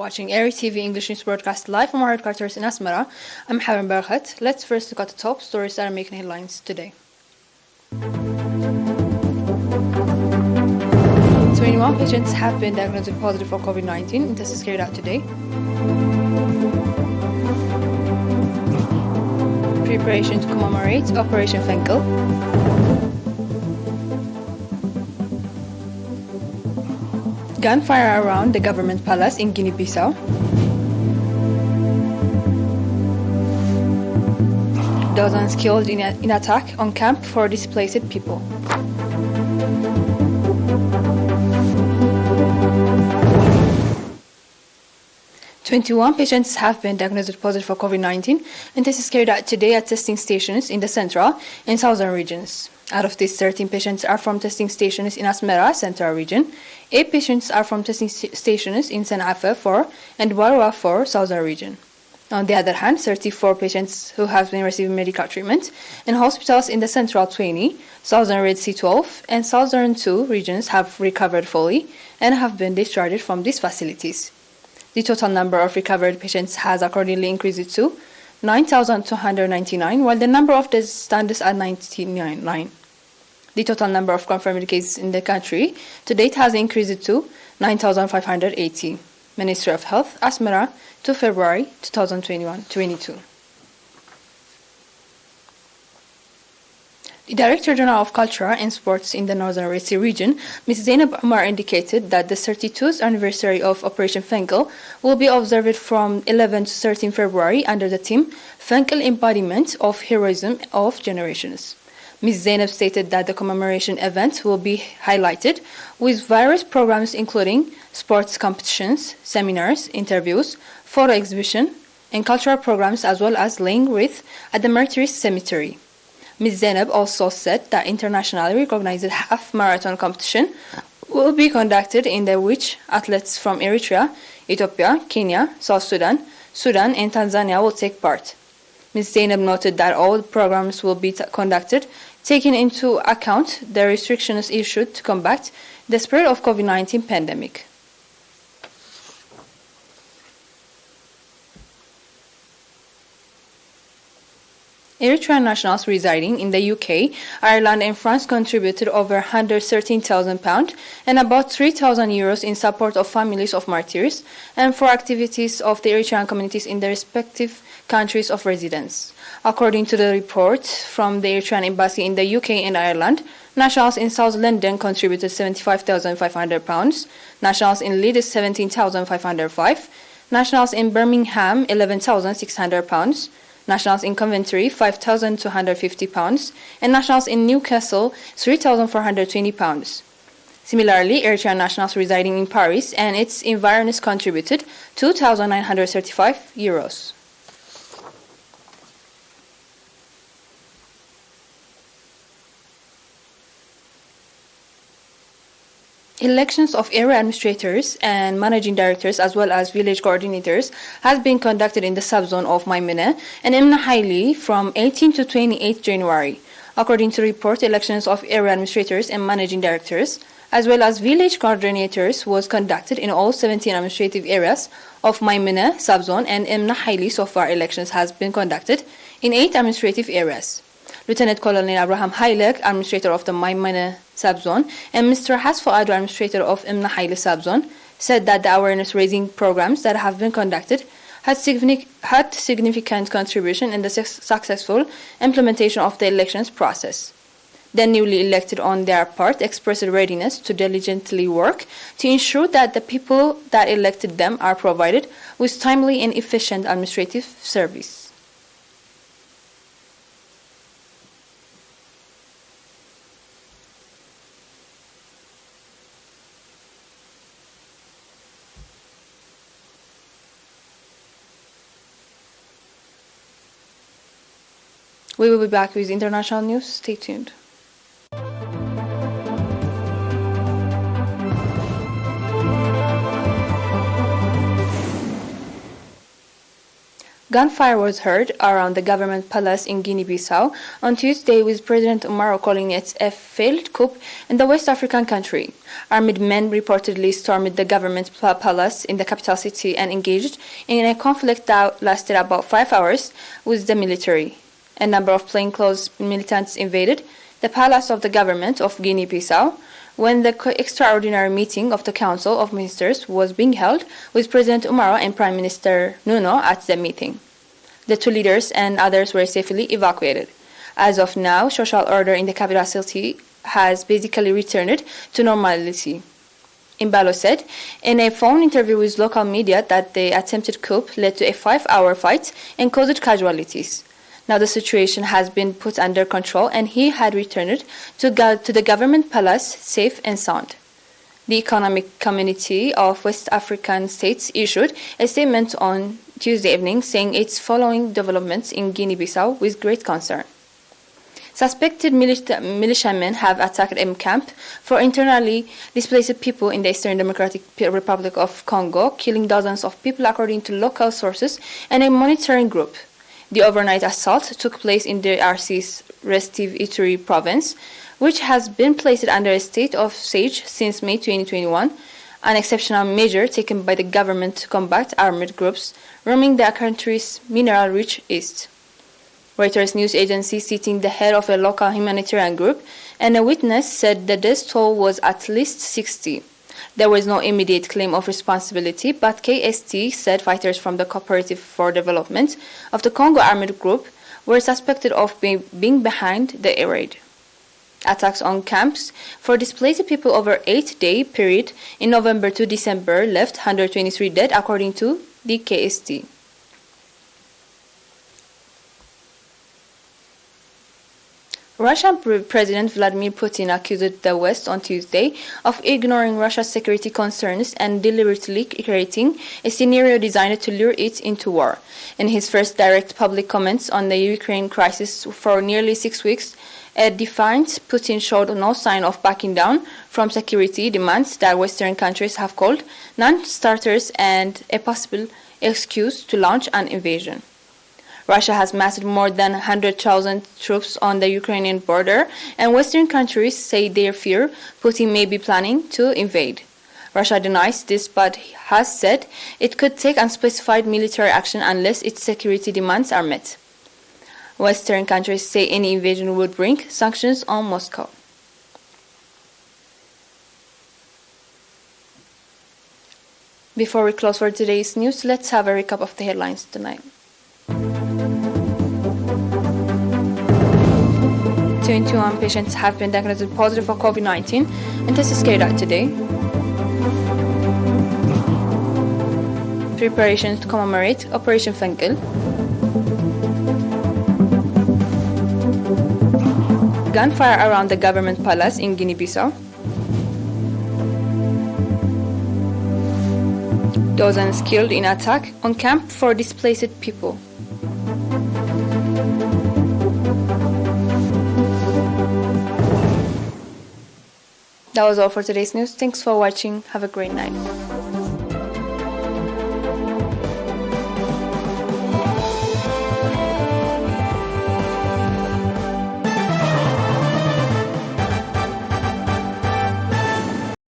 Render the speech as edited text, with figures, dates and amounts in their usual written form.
watching ERi-TV English news broadcast live from our headquarters in Asmara. I'm Harun Berkhat. Let's first look at the top stories that are making headlines today. 21 patients have been diagnosed positive for COVID-19. This is carried out today. Preparation to commemorate Operation Fengal. Gunfire around the government palace in Guinea-Bissau. Dozens killed in attack on camp for displaced people. Twenty-one patients have been diagnosed positive for COVID-19, and this is carried out today at testing stations in the central and southern regions. Out of these, 13 patients are from testing stations in Asmara, central region. 8 patients are from testing stations in San'afa 4 and Warwa 4, southern region. On the other hand, 34 patients who have been receiving medical treatment in hospitals in the central 20, southern Red Sea 12, and southern 2 regions have recovered fully and have been discharged from these facilities. The total number of recovered patients has accordingly increased to 9,299, while the number of deaths stands at 99. The total number of confirmed cases in the country to date has increased to 9,580. Ministry of Health, Asmara, 2 February 2021-22. The Director General of Culture and Sports in the Northern Red Sea region, Ms. Zainab Umar, indicated that the 32nd anniversary of Operation Fengal will be observed from 11 to 13 February under the theme Fengal Embodiment of Heroism of Generations. Ms. Zainab stated that the commemoration event will be highlighted with various programs including sports competitions, seminars, interviews, photo exhibition, and cultural programs, as well as laying wreath at the Martyrs Cemetery. Ms. Zainab also said that internationally recognized half-marathon competition will be conducted in which athletes from Eritrea, Ethiopia, Kenya, South Sudan, and Tanzania will take part. Ms. Zainab noted that all programs will be conducted taking into account the restrictions issued to combat the spread of COVID-19 pandemic. Eritrean nationals residing in the UK, Ireland and France contributed over £113,000 and about €3,000 in support of families of martyrs and for activities of the Eritrean communities in their respective countries of residence. According to the report from the Eritrean Embassy in the UK and Ireland, nationals in South London contributed £75,500, nationals in Leeds £17,505, nationals in Birmingham £11,600, nationals in Coventry £5,250, and nationals in Newcastle £3,420. Similarly, Eritrean nationals residing in Paris and its environs contributed €2,935. Elections of area administrators and managing directors as well as village coordinators has been conducted in the subzone of Maimene and Emna Haile from 18 to 28 January. According to report, elections of area administrators and managing directors as well as village coordinators was conducted in all 17 administrative areas of Maimene subzone, and Emna Haile. So far, elections has been conducted in 8 administrative areas. Lieutenant Colonel Abraham Hailek, administrator of the Maimene subzone, and Mr. Hasfo Ado, administrator of Emna Haile subzone, said that the awareness-raising programs that have been conducted had significant contribution in the successful implementation of the elections process. The newly elected, on their part, expressed readiness to diligently work to ensure that the people that elected them are provided with timely and efficient administrative service. We will be back with international news. Stay tuned. Gunfire was heard around the government palace in Guinea-Bissau on Tuesday, with President Umaro calling it a failed coup in the West African country. Armed men reportedly stormed the government palace in the capital city and engaged in a conflict that lasted about 5 hours with the military. A number of plainclothes militants invaded the palace of the government of Guinea-Bissau when the extraordinary meeting of the Council of Ministers was being held, with President Umaro and Prime Minister Nuno at the meeting. The two leaders and others were safely evacuated. As of now, social order in the capital city has basically returned to normality. Imbalo said in a phone interview with local media that the attempted coup led to a 5-hour fight and caused casualties. Now the situation has been put under control and he had returned to the government palace safe and sound. The Economic Community of West African States issued a statement on Tuesday evening saying it's following developments in Guinea-Bissau with great concern. Suspected militiamen have attacked a camp for internally displaced people in the Eastern Democratic Republic of Congo, killing dozens of people according to local sources and a monitoring group. The overnight assault took place in the DRC's restive Ituri province, which has been placed under a state of siege since May 2021, an exceptional measure taken by the government to combat armed groups roaming the country's mineral-rich east. Reuters news agency, citing the head of a local humanitarian group and a witness, said the death toll was at least 60. There was no immediate claim of responsibility, but KST said fighters from the Cooperative for Development of the Congo armed group were suspected of being behind the air raid. Attacks on camps for displaced people over 8-day period in November to December left 123 dead, according to the KST. Russian President Vladimir Putin accused the West on Tuesday of ignoring Russia's security concerns and deliberately creating a scenario designed to lure it into war. In his first direct public comments on the Ukraine crisis for nearly 6 weeks, a defiant Putin showed no sign of backing down from security demands that Western countries have called non-starters and a possible excuse to launch an invasion. Russia has massed more than 100,000 troops on the Ukrainian border, and Western countries say they fear Putin may be planning to invade. Russia denies this but has said it could take unspecified military action unless its security demands are met. Western countries say any invasion would bring sanctions on Moscow. Before we close for today's news, let's have a recap of the headlines tonight. 21 patients have been diagnosed positive for COVID-19 and tests carried out today. Preparations to commemorate Operation Fengal. Gunfire around the government palace in Guinea-Bissau. Dozens killed in attack on camp for displaced people. That was all for today's news. Thanks for watching. Have a great night.